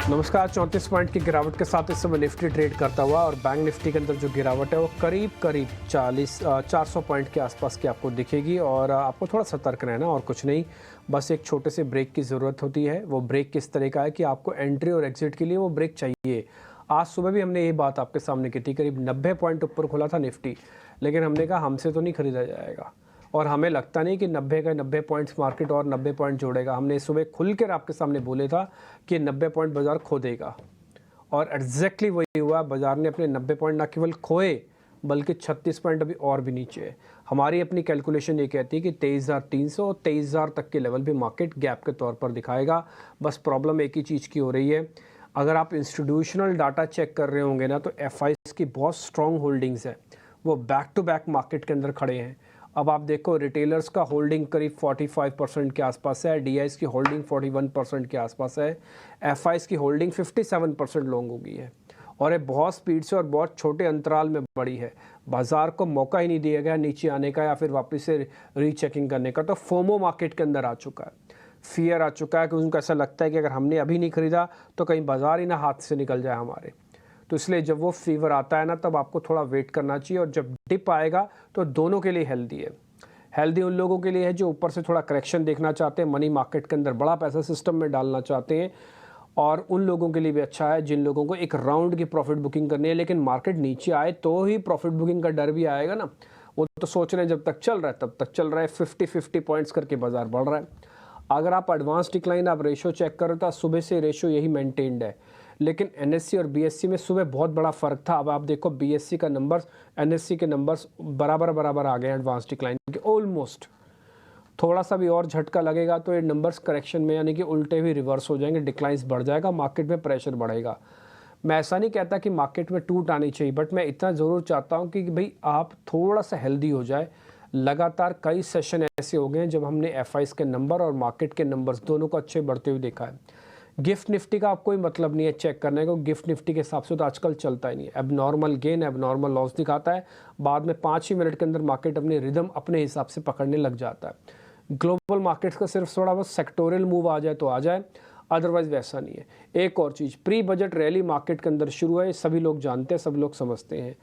नमस्कार। 34 पॉइंट की गिरावट के साथ इस समय निफ्टी ट्रेड करता हुआ और बैंक निफ्टी के अंदर जो गिरावट है वो करीब 400 पॉइंट के आसपास की आपको दिखेगी और आपको थोड़ा सतर्क रहना और कुछ नहीं। बस एक छोटे से ब्रेक की ज़रूरत होती है। वो ब्रेक किस तरह का है कि आपको एंट्री और एग्जिट के लिए वो ब्रेक चाहिए। आज सुबह भी हमने ये बात आपके सामने की थी, करीब 90 पॉइंट ऊपर खुला था निफ्टी, लेकिन हमने कहा हमसे तो नहीं खरीदा जाएगा और हमें लगता नहीं कि 90 पॉइंट्स मार्केट और 90 पॉइंट जोड़ेगा। हमने सुबह खुल कर आपके सामने बोले था कि 90 पॉइंट बाजार खो देगा और एग्जैक्टली वही हुआ। बाजार ने अपने 90 पॉइंट न केवल खोए बल्कि 36 पॉइंट अभी और भी नीचे है। हमारी अपनी कैलकुलेशन ये कहती है कि 23,300 और 23,000 तक के लेवल भी मार्केट गैप के तौर पर दिखाएगा। बस प्रॉब्लम एक ही चीज़ की हो रही है, अगर आप इंस्टीट्यूशनल डाटा चेक कर रहे होंगे ना तो एफआईएस की बहुत स्ट्रॉन्ग होल्डिंग्स है, वो बैक टू बैक मार्केट के अंदर खड़े हैं। अब आप देखो रिटेलर्स का होल्डिंग करीब 45% के आसपास है, डीआईएस की होल्डिंग 41% के आसपास है, एफआईएस की होल्डिंग 57% लॉन्ग हो गई है और ये बहुत स्पीड से और बहुत छोटे अंतराल में बढ़ी है। बाजार को मौका ही नहीं दिया गया नीचे आने का या फिर वापस से रीचेकिंग करने का। तो फोमो मार्केट के अंदर आ चुका है, फियर आ चुका है कि उनको ऐसा लगता है कि अगर हमने अभी नहीं खरीदा तो कहीं बाजार ही ना हाथ से निकल जाए हमारे। तो इसलिए जब वो फीवर आता है ना तब आपको थोड़ा वेट करना चाहिए और जब डिप आएगा तो दोनों के लिए हेल्दी है। हेल्दी उन लोगों के लिए है जो ऊपर से थोड़ा करेक्शन देखना चाहते हैं, मनी मार्केट के अंदर बड़ा पैसा सिस्टम में डालना चाहते हैं, और उन लोगों के लिए भी अच्छा है जिन लोगों को एक राउंड की प्रॉफिट बुकिंग करनी है। लेकिन मार्केट नीचे आए तो ही प्रॉफिट बुकिंग का डर भी आएगा ना। वो तो सोच रहे हैं जब तक चल रहा है तब तक चल रहा है, 50-50 पॉइंट्स करके बाजार बढ़ रहा है। अगर आप एडवांस डिक्लाइन आप रेशो चेक करो तो सुबह से रेशो यही मेंटेन्ड है, लेकिन एनएससी और बीएससी में सुबह बहुत बड़ा फर्क था। अब आप देखो बीएससी का नंबर्स एनएससी के नंबर्स बराबर आ गए एडवांस डिक्लाइन के ऑलमोस्ट। थोड़ा सा भी और झटका लगेगा तो ये नंबर्स करेक्शन में यानी कि उल्टे भी रिवर्स हो जाएंगे, डिक्लाइंस बढ़ जाएगा, मार्केट में प्रेशर बढ़ेगा। मैं ऐसा नहीं कहता कि मार्केट में टूट आनी चाहिए, बट मैं इतना ज़रूर चाहता हूँ कि भाई आप थोड़ा सा हेल्दी हो जाए। लगातार कई सेशन ऐसे हो गए हैं जब हमने एफआईएस के नंबर और मार्केट के नंबर्स दोनों को अच्छे बढ़ते हुए देखा है। गिफ्ट निफ्टी का आप कोई मतलब नहीं है चेक करने को, गिफ्ट निफ्टी के हिसाब से तो आजकल चलता ही नहीं है। अब नॉर्मल गेन अब नॉर्मल लॉस दिखाता है, बाद में 5 ही मिनट के अंदर मार्केट अपनी रिदम अपने हिसाब से पकड़ने लग जाता है। ग्लोबल मार्केट्स का सिर्फ थोड़ा बहुत सेक्टोरियल मूव आ जाए तो आ जाए, अदरवाइज वैसा नहीं है। एक और चीज़, प्री बजट रैली मार्केट के अंदर शुरू है, सभी लोग जानते हैं, सब लोग समझते हैं।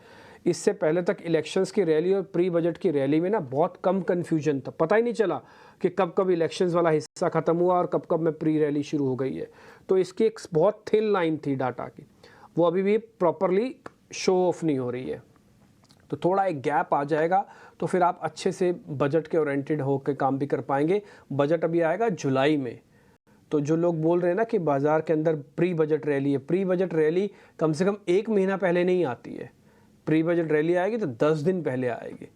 इससे पहले तक इलेक्शंस की रैली और प्री बजट की रैली में ना बहुत कम कन्फ्यूजन था, पता ही नहीं चला कि कब कब इलेक्शंस वाला हिस्सा खत्म हुआ और कब कब में प्री रैली शुरू हो गई है। तो इसकी एक बहुत थिन लाइन थी डाटा की, वो अभी भी प्रॉपरली शो ऑफ नहीं हो रही है। तो थोड़ा एक गैप आ जाएगा तो फिर आप अच्छे से बजट के ओरिएंटेड होकर काम भी कर पाएंगे। बजट अभी आएगा जुलाई में, तो जो लोग बोल रहे हैं ना कि बाजार के अंदर प्री बजट रैली है, प्री बजट रैली कम से कम 1 महीना पहले नहीं आती है। प्री बजट रैली आएगी तो 10 दिन पहले आएगी।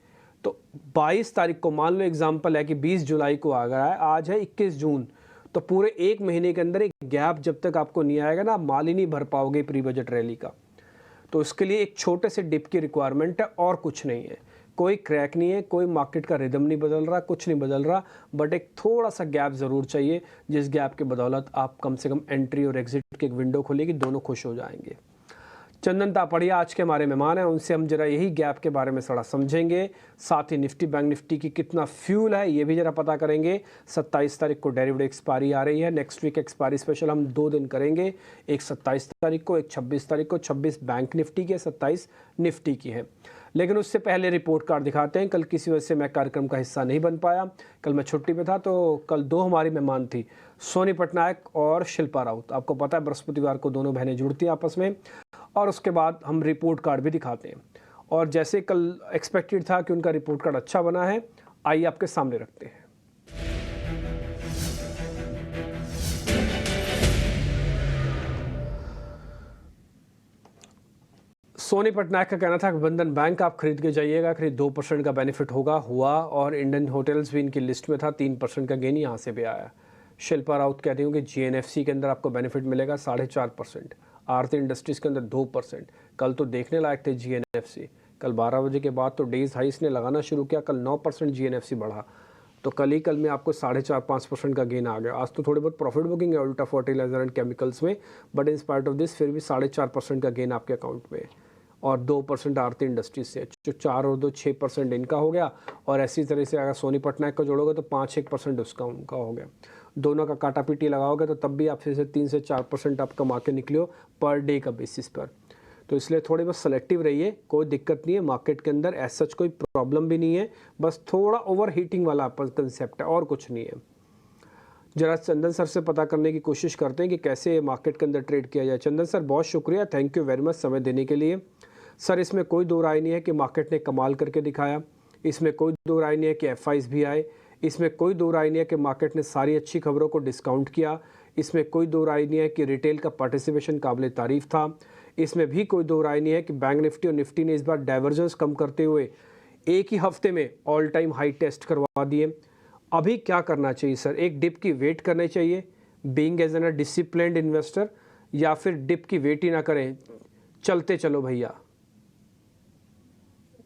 तो 22 तारीख को मान लो एग्जाम्पल है कि 20 जुलाई को आ गया है, आज है 21 जून, तो पूरे 1 महीने के अंदर एक गैप जब तक आपको नहीं आएगा ना, आप माल ही नहीं भर पाओगे प्री बजट रैली का। तो इसके लिए एक छोटे से डिप की रिक्वायरमेंट है और कुछ नहीं है। कोई क्रैक नहीं है, कोई मार्केट का रिदम नहीं बदल रहा, कुछ नहीं बदल रहा, बट एक थोड़ा सा गैप ज़रूर चाहिए, जिस गैप के बदौलत आप कम से कम एंट्री और एग्जिट की एक विंडो खोलेगी, दोनों खुश हो जाएंगे। चंदन तापड़िया आज के हमारे मेहमान हैं, उनसे हम जरा यही गैप के बारे में थोड़ा समझेंगे। साथ ही निफ्टी बैंक निफ्टी की कितना फ्यूल है ये भी जरा पता करेंगे। 27 तारीख को डेरिवेटिव एक्सपायरी आ रही है, नेक्स्ट वीक एक्सपायरी स्पेशल हम 2 दिन करेंगे, एक 27 तारीख को, एक 26 तारीख को। 26 बैंक निफ्टी की है, 27 निफ्टी की है। लेकिन उससे पहले रिपोर्ट कार्ड दिखाते हैं। कल किसी वजह से मैं कार्यक्रम का हिस्सा नहीं बन पाया, कल मैं छुट्टी पे था, तो कल 2 हमारी मेहमान थी, सोनी पटनायक और शिल्पा राउत। आपको पता है बृहस्पतिवार को दोनों बहनें जुड़ती हैं आपस में, और उसके बाद हम रिपोर्ट कार्ड भी दिखाते हैं। और जैसे कल एक्सपेक्टेड था कि उनका रिपोर्ट कार्ड अच्छा बना है, आइए आपके सामने रखते हैं। सोनी पटनायक का कहना था कि बंधन बैंक आप खरीद के जाइएगा, करीब 2% का बेनिफिट होगा, हुआ, और इंडियन होटल्स भी इनकी लिस्ट में था, 3% का गेन यहाँ से भी आया। शिल्पा राउत कहती हूँ कि जीएनएफसी के अंदर आपको बेनिफिट मिलेगा 4.5%, आरती इंडस्ट्रीज़ के अंदर 2%। कल तो देखने लायक थे जीएनएफसी, कल 12 बजे के बाद तो डेज हाइस ने लगाना शुरू किया, कल 9% जीएनएफसी बढ़ा। तो कल में आपको 4.5-5% का गेन आ गया। आज तो थोड़ी बहुत प्रॉफिट बुकिंग है उल्टा फर्टिलाइजर एंड केमिकल्स में, but in spite of this फिर भी 4.5% का गेन आपके अकाउंट में है, और 2% आरती इंडस्ट्रीज से, जो 4 और 2 6% इनका हो गया। और ऐसी तरह से अगर सोनी पटनायक का जोड़ोगे तो 5-1% उसका उनका हो गया। दोनों का काटा पीटी लगाओगे तो तब भी आप फिर से 3 से 4% आप कमा के निकले हो पर डे का बेसिस पर। तो इसलिए थोड़े बस सेलेक्टिव रहिए, कोई दिक्कत नहीं है मार्केट के अंदर, एज सच कोई प्रॉब्लम भी नहीं है, बस थोड़ा ओवर हीटिंग वाला आपका कंसेप्ट है और कुछ नहीं है। जरा चंदन सर से पता करने की कोशिश करते हैं कि कैसे मार्केट के अंदर ट्रेड किया जाए। चंदन सर बहुत शुक्रिया, थैंक यू वेरी मच समय देने के लिए। सर इसमें कोई दो राय नहीं है कि मार्केट ने कमाल करके दिखाया, इसमें कोई दो राय नहीं है कि एफआईज भी आए, इसमें कोई दो राय नहीं है कि मार्केट ने सारी अच्छी खबरों को डिस्काउंट किया, इसमें कोई दो राय नहीं है कि रिटेल का पार्टिसिपेशन काबिल तारीफ था, इसमें भी कोई दो राय नहीं है कि बैंक निफ्टी और निफ्टी ने इस बार डाइवर्जेंस कम करते हुए एक ही हफ्ते में ऑल टाइम हाई टेस्ट करवा दिए। अभी क्या करना चाहिए सर? एक डिप की वेट करनी चाहिए being as an disciplined investor, या फिर डिप की वेट ही ना करें, चलते चलो भैया?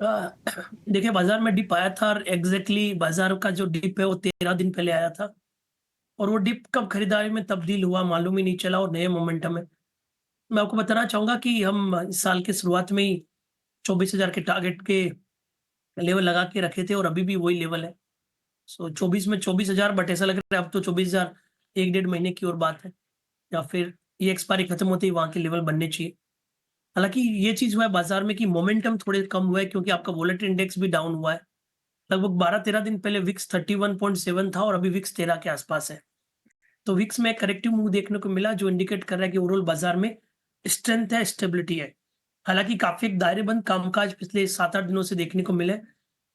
देखिए बाजार में डिप आया था और एग्जैक्टली बाजार का जो डिप है वो 13 दिन पहले आया था और वो डिप कब खरीदारी में तब्दील हुआ मालूम ही नहीं चला और नए मोमेंटम में। मैं आपको बताना चाहूंगा कि हम इस साल के शुरुआत में ही 24,000 के टारगेट के लेवल लगा के रखे थे और अभी भी वही लेवल है। सो 24 में 24,000, बट ऐसा लग रहा है अब तो 24,000 एक डेढ़ महीने की और बात है, या फिर ये एक्सपायरी खत्म होते ही वहां के लेवल बनने चाहिए। हालांकि ये चीज हुआ है बाजार में कि मोमेंटम थोड़े कम हुआ है क्योंकि आपका वोलेटिलिटी इंडेक्स भी डाउन हुआ है। लगभग 12-13 दिन पहले विक्स 31.7 था और अभी विक्स 13 के आसपास है। तो विक्स में करेक्टिव मूव देखने को मिला जो इंडिकेट कर रहा है कि ओवरऑल बाजार में स्ट्रेंथ है, स्टेबिलिटी है। हालांकि काफी एक दायरेबंद कामकाज पिछले 7-8 दिनों से देखने को मिले,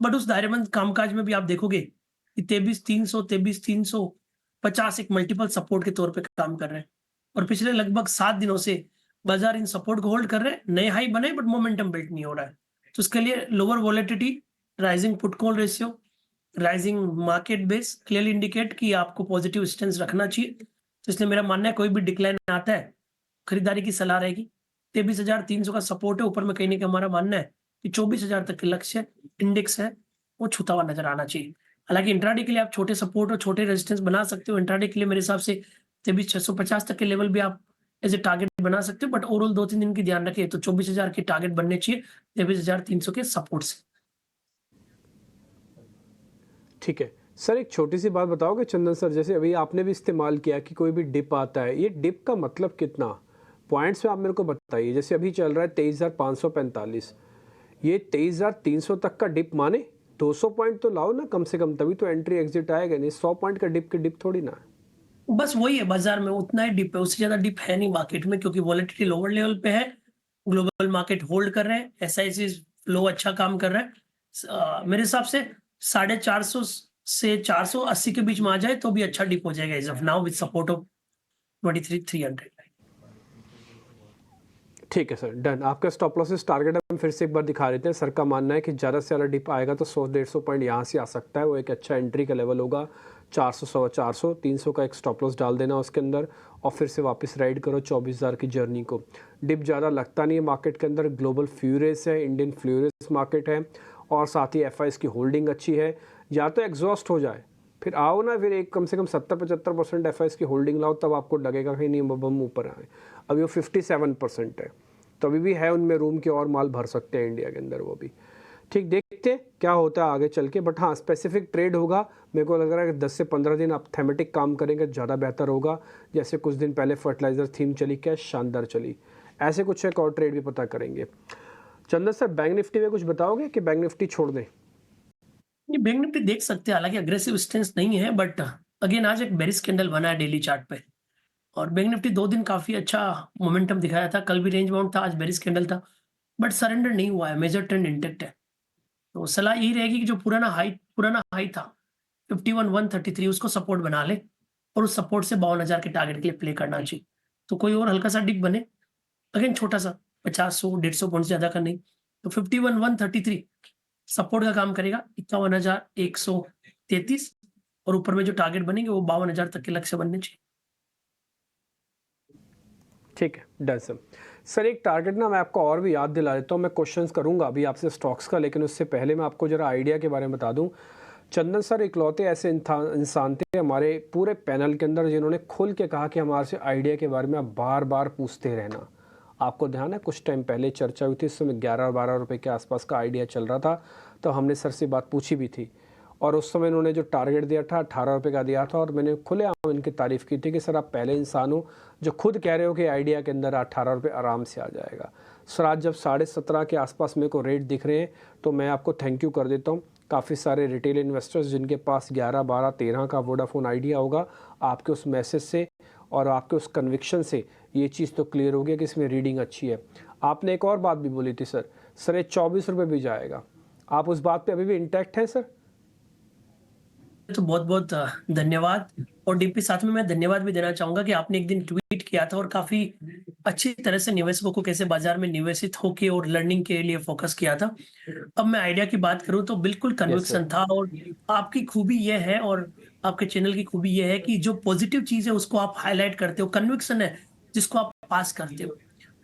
बट उस दायरेबंद कामकाज में भी आप देखोगे कि 23,300 23,350 एक मल्टीपल सपोर्ट के तौर पे काम कर रहे हैं और पिछले लगभग 7 दिनों से बाजार इन सपोर्ट को होल्ड कर रहे हैं। नए हाई बने बट मोमेंटम बिल्ड नहीं हो रहा है, तो उसके लिए lower volatility, rising put call ratio, rising market base clearly indicate कि आपको पॉजिटिव स्टेंस रखना चाहिए। तो इसलिए मेरा मानना है कोई भी डिक्लाइन आता है खरीदारी की सलाह रहेगी। 23,300 का सपोर्ट है, ऊपर में कहने का हमारा मानना है कि 24,000 तक के लक्ष्य इंडेक्स है वो छूता हुआ नजर आना चाहिए। हालांकि इंट्राडे के लिए आप छोटे सपोर्ट और छोटे रेजिस्टेंस बना सकते हो। इंट्राडे के लिए मेरे हिसाब से 23,650 तक के लेवल भी आप एज ए टारगेट बना सकते हो, बट ओवरऑल 2-3 दिन की ध्यान रखिए तो 24,000 के टारगेट बनने चाहिए 23,300 के सपोर्ट से। ठीक है सर, एक छोटी सी बात बताओगे चंदन सर, जैसे अभी आपने भी इस्तेमाल किया कि कोई भी डिप आता है, ये डिप का मतलब कितना पॉइंट्स में आप मेरे को बताइए। जैसे अभी चल रहा है 23,545, ये 23,300 तक का डिप माने 200 पॉइंट तो लाओ ना कम से कम, तभी तो एंट्री एग्जिट आएगा, नहीं 100 पॉइंट का डिप के डिप थोड़ी ना है। बस वही है, बाजार में उतना ही डिप है, उससे ज्यादा डिप है नहीं मार्केट में क्योंकि वॉलेटिलिटी लोअर लेवल पे है, ग्लोबल मार्केट होल्ड कर रहे हैं, एसआईसी फ्लो अच्छा काम कर रहा है। मेरे हिसाब से 450 से 480 के बीच में आ जाए तो भी अच्छा डिप हो जाएगा as of now with support of 23,300। ठीक है सर, डन। आपका स्टॉप लॉसेस टारगेट हम फिर से एक बार दिखा देते हैं। सर का मानना है कि ज़्यादा से ज़्यादा डिप आएगा तो 100-150 पॉइंट यहाँ से आ सकता है, वो एक अच्छा एंट्री का लेवल होगा। 400, 400, 300 का एक स्टॉप लॉस डाल देना उसके अंदर और फिर से वापस राइड करो 24,000 की जर्नी को। डिप ज़्यादा लगता नहीं है मार्केट के अंदर, ग्लोबल फ्यूरियस है, इंडियन फ्यूरियस मार्केट है और साथ ही एफ की होल्डिंग अच्छी है। या तो एग्जॉस्ट हो जाए फिर आओ ना, फिर एक कम से कम 70-75% एफ की होल्डिंग लाओ, तब आपको लगेगा कि नहीं बम ऊपर आए। अभी वो 57% है, तो अभी भी है उनमें रूम के और माल भर सकते हैं इंडिया के अंदर वो भी। ठीक, देखते हैं क्या होता है आगे चल के, बट हाँ स्पेसिफिक ट्रेड होगा। मेरे को लग रहा है कि 10 से 15 दिन आप थेमेटिक काम करेंगे ज़्यादा बेहतर होगा। जैसे कुछ दिन पहले फर्टिलाइज़र थीम चली, क्या शानदार चली, ऐसे कुछ एक और ट्रेड भी पता करेंगे। चंदन सर, बैंक निफ्टी में कुछ बताओगे कि बैंक निफ्टी छोड़ दें? ये बैंक निफ्टी देख सकते हैं, हालांकि अग्रेसिव स्टेंस नहीं है, बट अगेन आज एक बेरिश कैंडल बना है डेली चार्ट पे और बैंक निफ्टी 2 दिन काफी अच्छा मोमेंटम दिखाया था। कल भी रेंज बाउंड था, आज बेरिश कैंडल था, बट सरेंडर नहीं हुआ है, मेजर ट्रेंड इंटेक्ट है। तो सलाह यही रहेगी कि जो पुराना हाई था 51,133 उसको सपोर्ट बना ले और उस सपोर्ट से 52,000 के टारगेट के लिए प्ले करना चाहिए। तो कोई और हल्का सा डिप बने, अगेन छोटा सा 50-100-150 पॉइंट से ज्यादा का नहीं, तो 51,133 सपोर्ट का काम करेगा। 51,133 और ऊपर में जो टारगेट बनेंगे वो 52,000 तक के लक्ष्य बनने चाहिए। ठीक है, डन सर। सर एक टारगेट ना मैं आपको और भी याद दिला देता हूँ, मैं क्वेश्चंस करूँगा अभी आपसे स्टॉक्स का, लेकिन उससे पहले मैं आपको जरा आइडिया के बारे में बता दूँ। चंदन सर इकलौते ऐसे इंसान थे हमारे पूरे पैनल के अंदर जिन्होंने खुल के कहा कि हमारे से आइडिया के बारे में आप बार बार पूछते रहना। आपको ध्यान है कुछ टाइम पहले चर्चा हुई थी, इस समय 11 और 12 रुपये के आसपास का आइडिया चल रहा था, तो हमने सर से बात पूछी भी थी और उस समय उन्होंने जो टारगेट दिया था 18 रुपये का दिया था और मैंने खुले इनकी तारीफ़ की थी कि सर आप पहले इंसान हो जो खुद कह रहे हो कि आइडिया के अंदर 18 रुपये आराम से आ जाएगा। सर आज जब 17.5 के आसपास मेरे को रेट दिख रहे हैं तो मैं आपको थैंक यू कर देता हूँ। काफ़ी सारे रिटेल इन्वेस्टर्स जिनके पास 11, 12, 13 का वोडाफोन आइडिया होगा, आपके उस मैसेज से और आपके उस कन्विक्शन से ये चीज़ तो क्लियर हो गया कि इसमें रीडिंग अच्छी है। आपने एक और बात भी बोली थी सर ये 24 रुपये भी जाएगा, आप उस बात पे अभी भी इंटैक्ट हैं सर? तो बहुत बहुत धन्यवाद। और डीपी साथ में मैं धन्यवाद भी देना चाहूंगा कि आपने एक दिन ट्वीट किया था और काफी अच्छी तरह से निवेशकों को कैसे बाजार में निवेशित होके और लर्निंग के लिए फोकस किया था। अब मैं आइडिया की बात करूं तो बिल्कुल कन्विक्शन था। और आपकी खूबी यह है और आपके चैनल की खूबी यह है कि जो पॉजिटिव चीज है उसको आप हाईलाइट करते हो, कन्विक्शन है जिसको आप पास करते हो।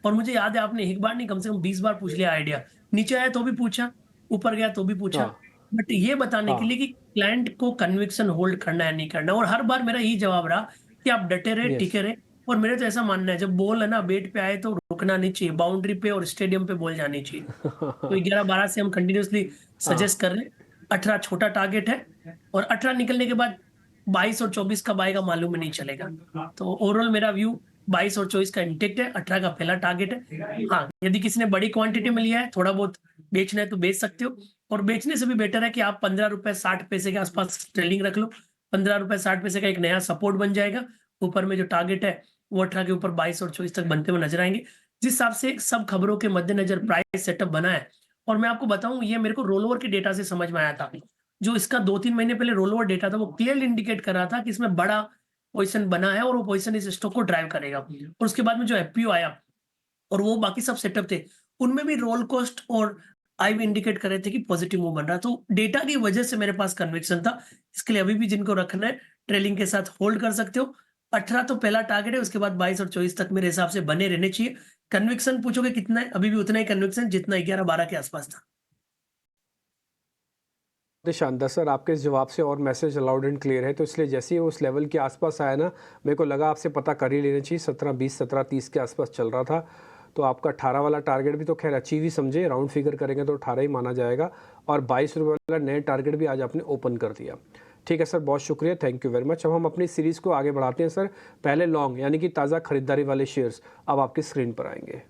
और मुझे याद है आपने एक बार नहीं कम से कम 20 बार पूछ लिया आइडिया, नीचे आया तो भी पूछा, ऊपर गया तो भी पूछा। हाँ बट ये बताने के हाँ लिए कि क्लाइंट को कन्विक्शन होल्ड करना है नहीं करना। और हर बार मेरा यही जवाब रहा कि आप डटे रहे, यस टिके रहे। और मेरे तो ऐसा मानना है जब बॉल है ना बैट पे आए तो रुकना नहीं चाहिए, बाउंड्री पे और स्टेडियम पे बॉल जानी चाहिए। तो 11-12 से हम कंटिन्यूसली हाँ सजेस्ट कर रहे हैं। 18 छोटा टारगेट है और 18 निकलने के बाद 22 और 24 कब आएगा मालूम ही नहीं चलेगा। तो ओवरऑल मेरा व्यू 22 और 24 का इंटेक्ट है, 18 का पहला टारगेट है। हाँ, यदि किसी ने बड़ी क्वांटिटी में लिया है, थोड़ा बहुत बेचना है तो बेच सकते हो। और बेचने से भी बेटर है कि आप 15 रुपए 60 पैसे के आसपास ट्रेलिंग रख लो। 15 रुपए 60 पैसे का एक नया सपोर्ट बन जाएगा। ऊपर में जो टारगेट है वो 18 के ऊपर 22 और 24 तक बनते हुए नजर आएंगे, जिस हिसाब से सब खबरों के मद्देनजर प्राइस सेटअप बना है। और मैं आपको बताऊं, ये मेरे को रोल ओवर के डेटा से समझ में आया था। जो इसका 2-3 महीने पहले रोल ओवर डेटा था वो क्लियरली इंडिकेट कर रहा था कि इसमें बड़ा पोजीशन बना है और वो पोजीशन इस स्टॉक को ड्राइव करेगा। और उसके बाद में जो एफपीओ आया और वो बाकी सब सेटअप थे, उनमें भी रोल कॉस्ट और आई भी इंडिकेट कर रहे थे कि पॉजिटिव मूव बन रहा है। तो डेटा की वजह से मेरे पास कन्विक्शन था। इसके लिए अभी भी जिनको रखना है ट्रेलिंग के साथ होल्ड कर सकते हो। 18 तो पहला टारगेट है, उसके बाद 22 और 24 तक मेरे हिसाब से बने रहने चाहिए। कन्विक्शन पूछोगे कितना है, अभी भी उतना ही कन्विक्शन जितना 11-12 के आसपास था। शानदार सर, आपके इस जवाब से और मैसेज लाउड एंड क्लियर है। तो इसलिए जैसे ही उस लेवल के आसपास आया ना, मेरे को लगा आपसे पता कर ही लेना चाहिए। 17-20, 17-30 के आसपास चल रहा था, तो आपका 18 वाला टारगेट भी तो खैर अचीव ही समझे, राउंड फिगर करेंगे तो 18 ही माना जाएगा। और 22 रुपये वाला नए टारगेट भी आज आपने ओपन कर दिया। ठीक है सर, बहुत शुक्रिया, थैंक यू वेरी मच। अब हम अपनी सीरीज़ को आगे बढ़ाते हैं सर। पहले लॉन्ग यानी कि ताज़ा खरीदारी वाले शेयर्स अब आपकी स्क्रीन पर आएंगे।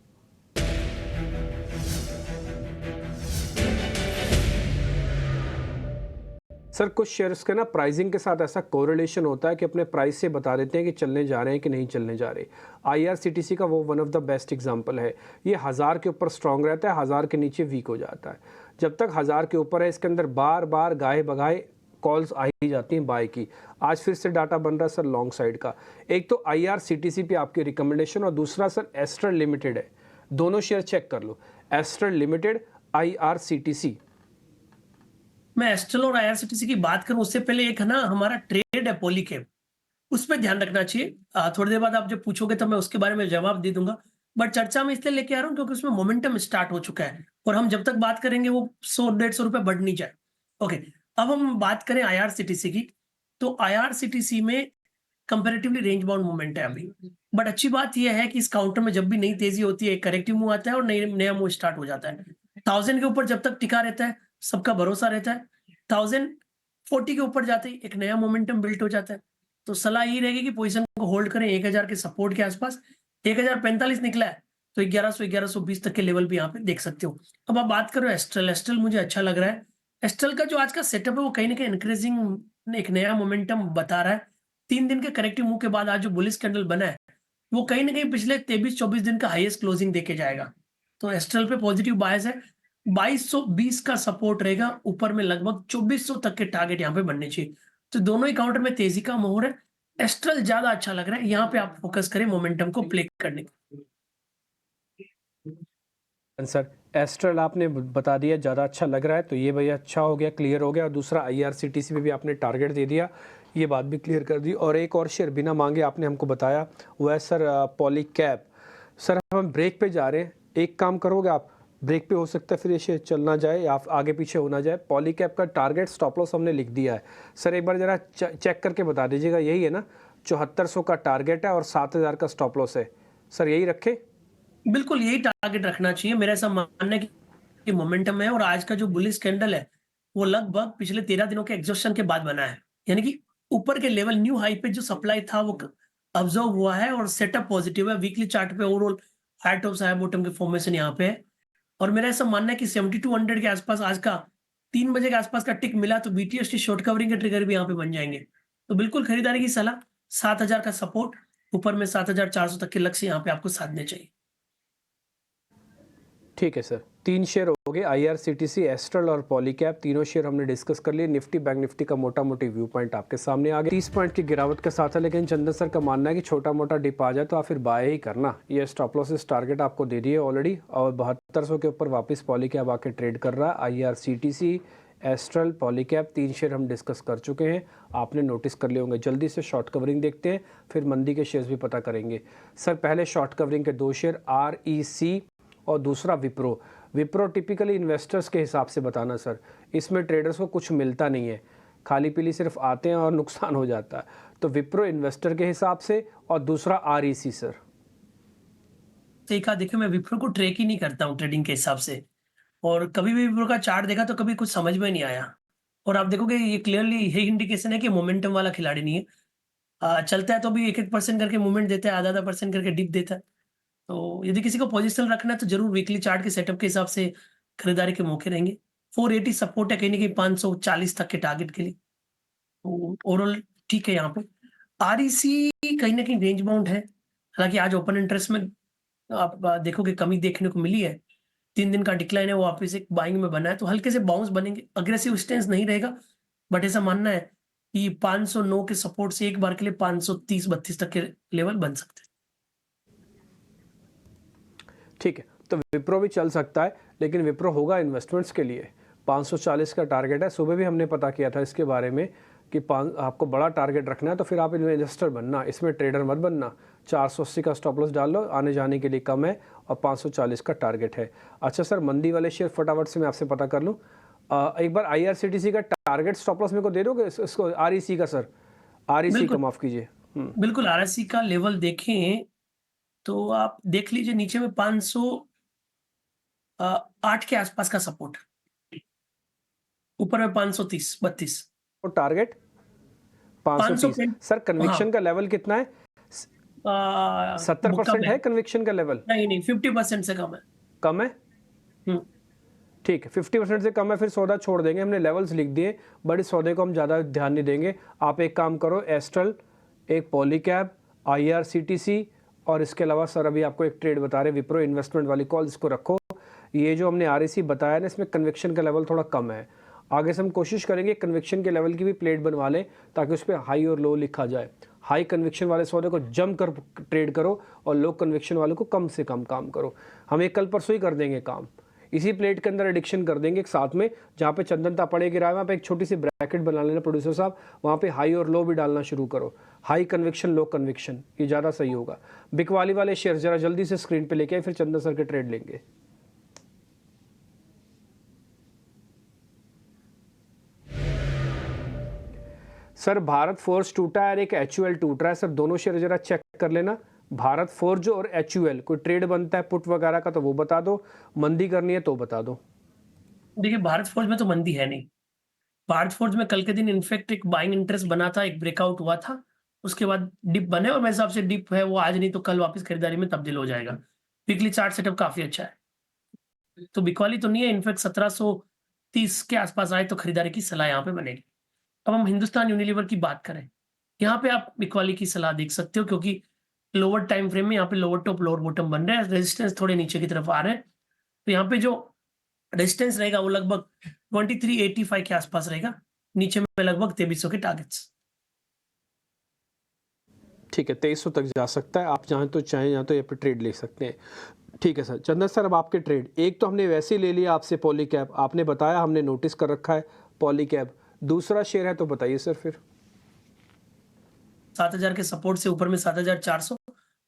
सर कुछ शेयर्स के ना प्राइसिंग के साथ ऐसा कोरिलेशन होता है कि अपने प्राइस से बता देते हैं कि चलने जा रहे हैं कि नहीं चलने जा रहे। IRCTC का वो one of the best example है। ये 1000 के ऊपर स्ट्रांग रहता है, 1000 के नीचे वीक हो जाता है। जब तक 1000 के ऊपर है, इसके अंदर बार बार गाहे बगाए कॉल्स आ ही जाती हैं बाय की। आज फिर से डाटा बन रहा है सर लॉन्ग साइड का। एक तो IRCTC पे आपकी रिकमेंडेशन और दूसरा सर एस्ट्रल लिमिटेड है। दोनों शेयर चेक कर लो, एस्ट्रल लिमिटेड, IRCTC। मैं एस्ट्रल और IRCTC की बात करूं उससे पहले एक है ना हमारा ट्रेड है पॉलीकैब, उस पर ध्यान रखना चाहिए। थोड़ी देर बाद आप जब पूछोगे तो मैं उसके बारे में जवाब दे दूंगा। बट चर्चा में इसलिए लेके आ रहा हूँ क्योंकि उसमें मोमेंटम स्टार्ट हो चुका है और हम जब तक बात करेंगे वो 100-150 रुपए बढ़ नहीं जाए। ओके, अब हम बात करें IRCTC की, तो IRCTC में कंपेरेटिवली रेंज बाउंड मूवमेंट है अभी। बट अच्छी बात यह है कि इस काउंटर में जब भी नई तेजी होती है, एक करेक्टिव मूव आता है और नया मूव स्टार्ट हो जाता है। 1000 के ऊपर जब तक टिका रहता है सबका भरोसा रहता है। 1040 के ऊपर जाते ही एक नया मोमेंटम बिल्ट हो जाता है। तो सलाह यही रहेगी कि पोजीशन को होल्ड करें 1000 के सपोर्ट के आसपास। 1045 निकला है तो 1100-1120 तक के लेवल भी यहाँ पे देख सकते हो। अब आप बात करो एस्ट्रल, एस्ट्रल मुझे अच्छा लग रहा है। एस्ट्रल का जो आज का सेटअप है वो कहीं ना कहीं इंक्रीजिंग एक नया मोमेंटम बता रहा है। 3 दिन के करेक्टिव मूव के बाद आज जो बुलिश कैंडल बना है वो कहीं ना कहीं पिछले 23-24 दिन का हाईएस्ट क्लोजिंग देके जाएगा। तो एस्ट्रल पे पॉजिटिव बायस है। 2220 का सपोर्ट रहेगा, ऊपर में लगभग 2400 तक के टारगेट यहाँ पे बनने चाहिए। तो दोनों ही काउंटर में तेजी का मोहर है। एस्ट्रल ज्यादा अच्छा लग रहा है, यहाँ पे आप फोकस करें मोमेंटम को प्ले करने का। सर एस्ट्रल आपने बता दिया ज़्यादा अच्छा लग रहा है, तो ये भैया अच्छा हो गया, क्लियर हो गया। और दूसरा IRCTC में भी आपने टारगेट दे दिया, ये बात भी क्लियर कर दी। और एक और शेयर बिना मांगे आपने हमको बताया, वो है सर पॉलीकैब। सर हम ब्रेक पे जा रहे हैं, एक काम करोगे आप, ब्रेक पे हो सकता है फिर ये शेयर चलना जाए या आगे पीछे होना जाए। पॉलीकैब का टारगेट स्टॉप लॉस हमने लिख दिया है। सर एक बार ज़रा चेक करके बता दीजिएगा, यही है ना? 7400 का टारगेट है और 7000 का स्टॉप लॉस है। सर यही रखें? बिल्कुल यही टारगेट रखना चाहिए। मेरा ऐसा मानना है कि मोमेंटम है और आज का जो बुलिश कैंडल है वो लगभग पिछले 13 दिनों के एग्जॉस्शन के बाद बना है। यानी कि ऊपर के लेवल न्यू हाई पे जो सप्लाई था वो ऑब्जर्व हुआ है और सेटअप पॉजिटिव है। वीकली चार्ट पे overall high top high bottom की फॉर्मेशन यहाँ पे है और मेरा ऐसा मानना है कि 7200 के आसपास आज का 3 बजे के आसपास का टिक मिला तो बीटीएसटी शॉर्ट कवरिंग के ट्रिगर भी यहाँ पे बन जाएंगे। तो बिल्कुल खरीदारी की सलाह। 7000 का सपोर्ट, ऊपर में 7400 तक के लक्ष्य यहाँ पे आपको साधने चाहिए। ठीक है सर, 3 शेयर हो गए, आईआरसीटीसी, एस्ट्रल और पॉलीकैब, तीनों शेयर हमने डिस्कस कर लिए। निफ्टी बैंक निफ्टी का मोटा मोटी व्यू पॉइंट आपके सामने आ गया। 30 पॉइंट की गिरावट के साथ है, लेकिन चंदन सर का मानना है कि छोटा मोटा डिप आ जाए तो आप फिर बाय ही करना। ये स्टॉप लॉसेस टारगेट आपको दे दिए ऑलरेडी और 7200 के ऊपर वापस पॉलीकैब आके ट्रेड कर रहा है। आईआरसीटीसी, एस्ट्रल, पॉलीकैब, 3 शेयर हम डिस्कस कर चुके हैं, आपने नोटिस कर लिए होंगे। जल्दी से शॉर्ट कवरिंग देखते हैं, फिर मंदी के शेयर्स भी पता करेंगे। सर पहले शॉर्ट कवरिंग के 2 शेयर, REC और दूसरा विप्रो। विप्रो टिपिकली इन्वेस्टर्स के हिसाब से बताना सर, इसमें ट्रेडर्स को कुछ मिलता नहीं है, खाली पीली सिर्फ आते हैं और नुकसान हो जाता है। तो विप्रो इन्वेस्टर के हिसाब से और दूसरा REC सर। सही कहा। देखिए मैं विप्रो को ट्रेक ही नहीं करता हूँ ट्रेडिंग के हिसाब से और कभी भी विप्रो का चार्ट देखा तो कभी कुछ समझ में नहीं आया और आप देखोगे ये क्लियरली यही इंडिकेशन है कि मोमेंटम वाला खिलाड़ी नहीं है। चलता है तो भी 1-1% करके मूवमेंट देता है, आधा-आधा परसेंट करके डिप देता है। तो यदि किसी को पोजीशन रखना है तो जरूर वीकली चार्ट के सेटअप के हिसाब से खरीदारी के मौके रहेंगे। 480 सपोर्ट है, कहीं ना कहीं 540 तक के टारगेट के लिए। तो ओवरऑल ठीक है यहाँ पे। REC कहीं ना कहीं रेंज बाउंड है, हालांकि आज ओपन इंटरेस्ट में आप देखोगे कमी देखने को मिली है। 3 दिन का डिक्लाइन है, वो वापस एक बाइंग में बना है तो हल्के से बाउंस बनेंगे, अग्रेसिव स्टेंस नहीं रहेगा। बट ऐसा मानना है कि 509 के सपोर्ट से एक बार के लिए 530-32 तक के लेवल बन सकते हैं। ठीक है, तो विप्रो भी चल सकता है, लेकिन विप्रो होगा इन्वेस्टमेंट्स के लिए। 540 का टारगेट है, सुबह भी हमने पता किया था इसके बारे में कि आपको बड़ा टारगेट रखना है तो फिर आप इन्वेस्टर बनना, इसमें ट्रेडर मत बनना। 480 का स्टॉप लॉस डाल लो, आने जाने के लिए कम है और 540 का टारगेट है। अच्छा सर, मंदी वाले शेयर फटाफट से मैं आपसे पता कर लूँ। एक बार IRCTC का टारगेट स्टॉप लॉस मेरे को दे दोगे, इसको REC का सर, REC का माफ़ कीजिए। बिल्कुल RSC का लेवल देखें तो आप देख लीजिए नीचे में 508 के आसपास का सपोर्ट, ऊपर में 530-32 और टारगेट 530। 500 सर कन्विक्शन का लेवल कितना है? 70% है कन्विक्शन का लेवल? नहीं 50% से कम है। कम है? हम्म, ठीक है, 50% से कम है, फिर सौदा छोड़ देंगे। हमने लेवल्स लिख दिए, बट इस सौदे को हम ज़्यादा ध्यान नहीं देंगे। आप एक काम करो, एस्ट्रल, एक पॉलीकैब, IRCTC और इसके अलावा सर अभी आपको एक ट्रेड बता रहे विप्रो इन्वेस्टमेंट वाली कॉल, इसको रखो। ये जो हमने REC बताया ना, इसमें कन्विक्शन का लेवल थोड़ा कम है। आगे से हम कोशिश करेंगे कन्विक्शन के लेवल की भी प्लेट बनवा लें ताकि उस पर हाई और लो लिखा जाए। हाई कन्विक्शन वाले सौदे को जम कर ट्रेड करो और लो कन्विक्शन वाले को कम से कम काम करो। हम एक कल परसों ही कर देंगे काम, इसी प्लेट के अंदर एडिक्शन कर देंगे एक साथ में। जहाँ पे चंदनता पड़ेगी राय, वहाँ पे एक छोटी सी ब्रैकेट बना लेना प्रोड्यूसर साहब, वहाँ पे हाई और लो भी डालना शुरू करो। हाई कन्विक्शन, लो कन्विक्शन, ये ज़्यादा सही होगा। बिकवाली वाले शेयर जरा जल्दी से स्क्रीन पे लेके आए, फिर चंदन सर के ट्रेड लेंगे। सर भारत फोर्ज टूटा है और एक HUL टूट रहा है सर, दोनों शेयर जरा चेक कर लेना। भारत फोर्ज और HUL, कोई ट्रेड बनता है पुट वगैरह का तो वो बता दो, मंदी करनी है तो बता दो। देखिए भारत फोर्ज में तो मंदी है नहीं। भारत फोर्ज में कल के दिन इनफैक्ट एक बाइंग इंटरेस्ट बना था, एक ब्रेकआउट हुआ था, उसके बाद डिप बने और मेरे हिसाब से डिप है वो आज नहीं तो कल वापस खरीदारी में तब्दील हो जाएगा। वीकली चार्ट सेटअप काफी अच्छा है, तो बिकवाली तो नहीं है। इनफैक्ट 1730 के आसपास आए तो खरीदारी की सलाह यहाँ पे बनेगी। अब हम हिंदुस्तान यूनिलीवर की बात करें, यहाँ पे आप बिकवाली की सलाह देख सकते हो क्योंकि लोअर टाइम फ्रेम में यहाँ पे लोअर टॉप लोअर बॉटम बन रहे हैं, रेजिस्टेंस थोड़े नीचे की तरफ आ रहे हैं। तो यहाँ पे जो रेजिस्टेंस रहेगा वो लगभग 2385 के आसपास रहेगा, नीचे में लगभग 2300 के टारगेट्स। ठीक है, 2300 तक जा सकता है, आप जहाँ तो चाहें यहाँ तो यहाँ पे ट्रेड ले सकते हैं। ठीक है सर। चंदन सर, अब आपके ट्रेड, एक तो हमने वैसे ही ले लिया आपसे पॉलीकैब, आपने बताया हमने नोटिस कर रखा है पॉलीकैब, दूसरा शेयर है तो बताइए सर फिर। 7000 के सपोर्ट से ऊपर में 7400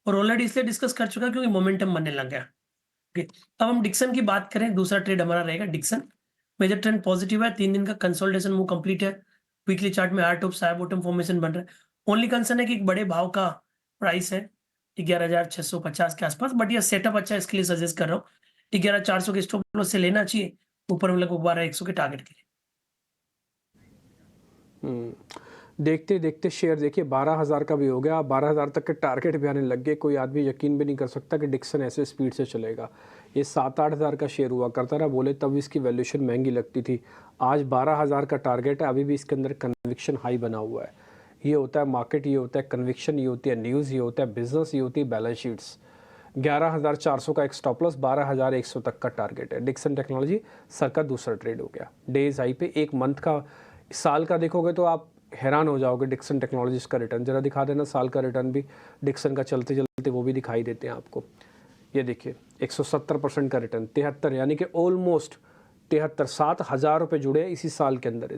और ऑलरेडी इसलिए डिस्कस कर चुका क्योंकि मोमेंटम बनने लग गया। ओके, अब हम डिक्सन की बात करें, दूसरा ट्रेड हमारा रहेगा डिक्सन। मेजर ट्रेंड पॉजिटिव है, 3 दिन का कंसोलिडेशन मूव कंप्लीट है। वीकली चार्ट में high top high bottom formation बन रहा है। ओनली कंसर्न है कि एक बड़े भाव का प्राइस है 11650 के आसपास, बट यह सेटअप अच्छा है, इसके लिए सजेस्ट कर रहा हूँ 11400 के स्टॉप लॉस से लेना चाहिए, ऊपर में लगभग 12100 के टारगेट के लिए। देखते देखते शेयर देखिए 12,000 का भी हो गया, 12,000 तक के टारगेट भी आने लग गए। कोई आदमी यकीन भी नहीं कर सकता कि डिक्सन ऐसे स्पीड से चलेगा। ये 7-8 हज़ार का शेयर हुआ करता था, बोले तब इसकी वैल्यूएशन महंगी लगती थी। आज 12,000 का टारगेट है, अभी भी इसके अंदर कन्विक्शन हाई बना हुआ है। ये होता है मार्केट, ये होता है कन्विक्शन, ये होती है न्यूज़, ये होता है बिजनेस, ये होती है बैलेंस शीट्स। 11,400 का एक स्टॉप लॉस, 12,100 तक का टारगेट है। डिक्सन टेक्नोलॉजी सर का दूसरा ट्रेड हो गया डेज हाई पे। एक मंथ का, साल का देखोगे तो आप हैरान हो जाओगे। डिक्सन टेक्नोलॉजीज का रिटर्न जरा दिखा देना, साल का रिटर्न भी डिक्सन का चलते चलते वो भी दिखाई देते हैं आपको। ये देखिए 170% का रिटर्न, 73 यानी कि ऑलमोस्ट 73, 7,000 रुपये जुड़े हैं इसी साल के अंदर।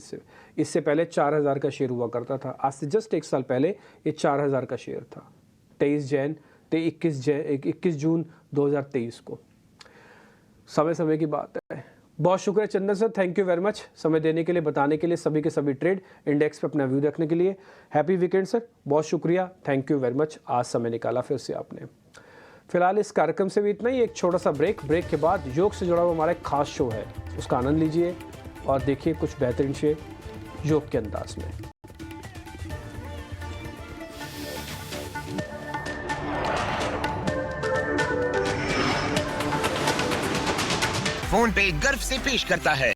इससे पहले 4,000 का शेयर हुआ करता था। आज से जस्ट एक साल पहले ये 4,000 का शेयर था। 21 जून 2023 को। समय की बात है। बहुत शुक्रिया Chandan sir, thank you very much समय देने के लिए, बताने के लिए सभी के सभी ट्रेड इंडेक्स पे अपना व्यू रखने के लिए। हैप्पी वीकेंड सर, बहुत शुक्रिया, थैंक यू वेरी मच, आज समय निकाला फिर से आपने। फिलहाल इस कार्यक्रम से भी इतना ही, एक छोटा सा ब्रेक के बाद योग से जुड़ा हुआ हमारा एक खास शो है, उसका आनंद लीजिए और देखिए कुछ बेहतरीन शेयर योग के अंदाज में। फोन पे गर्व से पेश करता है